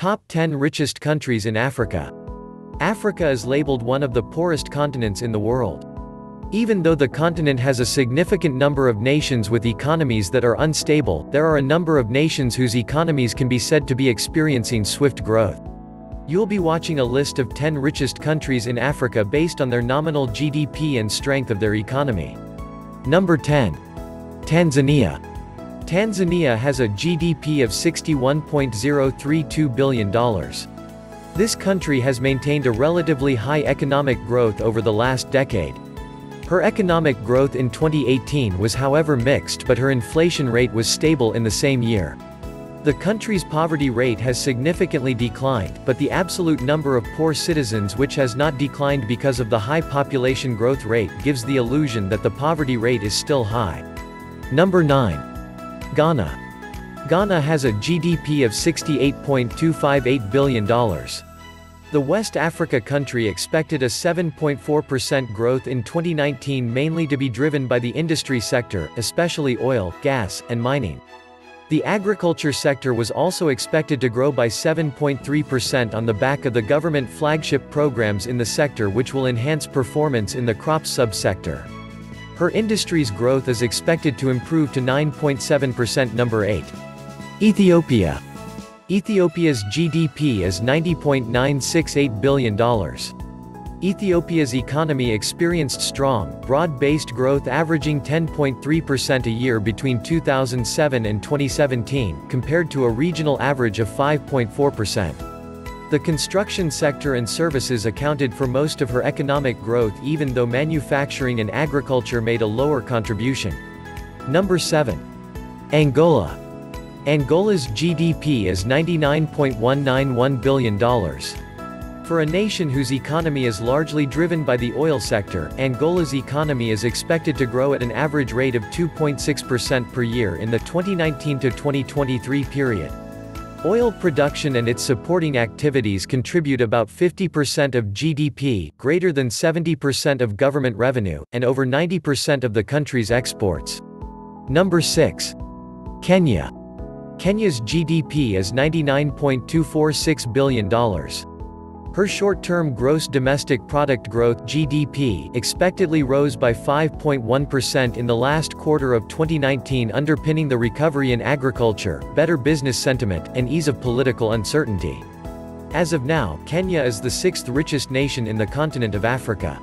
Top 10 richest countries in Africa. Africa is labeled one of the poorest continents in the world. Even though the continent has a significant number of nations with economies that are unstable, there are a number of nations whose economies can be said to be experiencing swift growth. You'll be watching a list of 10 richest countries in Africa based on their nominal GDP and strength of their economy. Number 10. Tanzania. Tanzania has a GDP of $61.032 billion. This country has maintained a relatively high economic growth over the last decade. Her economic growth in 2018 was however mixed, but her inflation rate was stable in the same year. The country's poverty rate has significantly declined, but the absolute number of poor citizens which has not declined because of the high population growth rate gives the illusion that the poverty rate is still high. Number 9. Ghana. Ghana has a GDP of $68.258 billion. The West Africa country expected a 7.4% growth in 2019, mainly to be driven by the industry sector, especially oil, gas, and mining. The agriculture sector was also expected to grow by 7.3% on the back of the government flagship programs in the sector, which will enhance performance in the crops subsector. Her industry's growth is expected to improve to 9.7%. Number 8. Ethiopia. Ethiopia's GDP is $90.968 billion. Ethiopia's economy experienced strong, broad-based growth averaging 10.3% a year between 2007 and 2017, compared to a regional average of 5.4%. The construction sector and services accounted for most of her economic growth, even though manufacturing and agriculture made a lower contribution. Number 7. Angola. Angola's GDP is $99.191 billion. For a nation whose economy is largely driven by the oil sector, Angola's economy is expected to grow at an average rate of 2.6% per year in the 2019 to 2023 period. Oil production and its supporting activities contribute about 50% of GDP, greater than 70% of government revenue, and over 90% of the country's exports. Number 6. Kenya. Kenya's GDP is $99.246 billion. Her short-term gross domestic product growth (GDP) expectedly rose by 5.1% in the last quarter of 2019, underpinning the recovery in agriculture, better business sentiment, and ease of political uncertainty. As of now, Kenya is the 6th richest nation in the continent of Africa.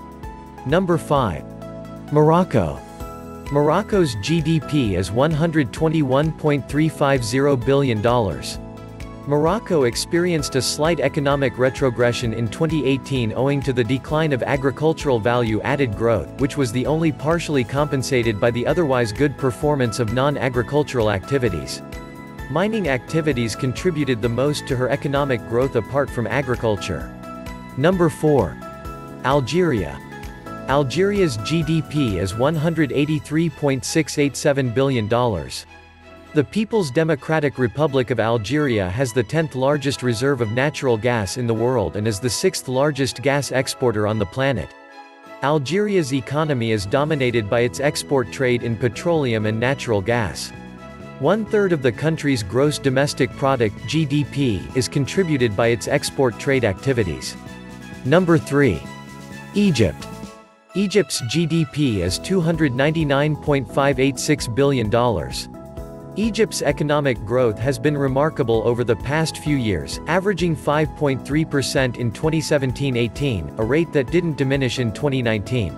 Number 5. Morocco. Morocco's GDP is $121.350 billion. Morocco experienced a slight economic retrogression in 2018 owing to the decline of agricultural value-added growth, which was the only partially compensated by the otherwise good performance of non-agricultural activities. Mining activities contributed the most to her economic growth apart from agriculture. Number 4. Algeria. Algeria's GDP is $183.687 billion. The People's Democratic Republic of Algeria has the 10th largest reserve of natural gas in the world and is the 6th largest gas exporter on the planet. Algeria's economy is dominated by its export trade in petroleum and natural gas. 1/3 of the country's gross domestic product (GDP) is contributed by its export trade activities. Number 3. Egypt. Egypt's GDP is $299.586 billion. Egypt's economic growth has been remarkable over the past few years, averaging 5.3% in 2017-18, a rate that didn't diminish in 2019.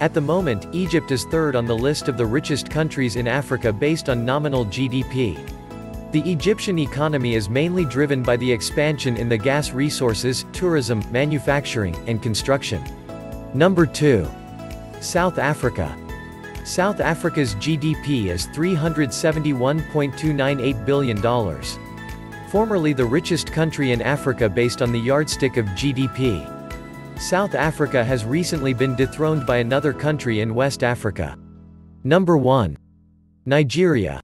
At the moment, Egypt is 3rd on the list of the richest countries in Africa based on nominal GDP. The Egyptian economy is mainly driven by the expansion in the gas resources, tourism, manufacturing, and construction. Number 2. South Africa. South Africa's GDP is $371.298 billion. Formerly the richest country in Africa based on the yardstick of GDP. South Africa has recently been dethroned by another country in West Africa. Number 1. Nigeria.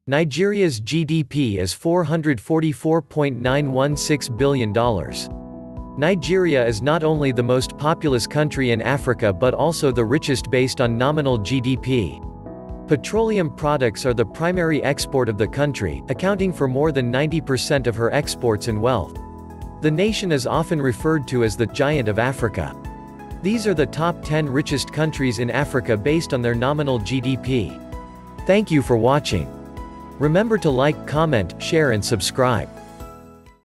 Nigeria's GDP is $444.916 billion. Nigeria is not only the most populous country in Africa but also the richest based on nominal GDP. Petroleum products are the primary export of the country, accounting for more than 90% of her exports and wealth. The nation is often referred to as the Giant of Africa. These are the top 10 richest countries in Africa based on their nominal GDP. Thank you for watching. Remember to like, comment, share and subscribe.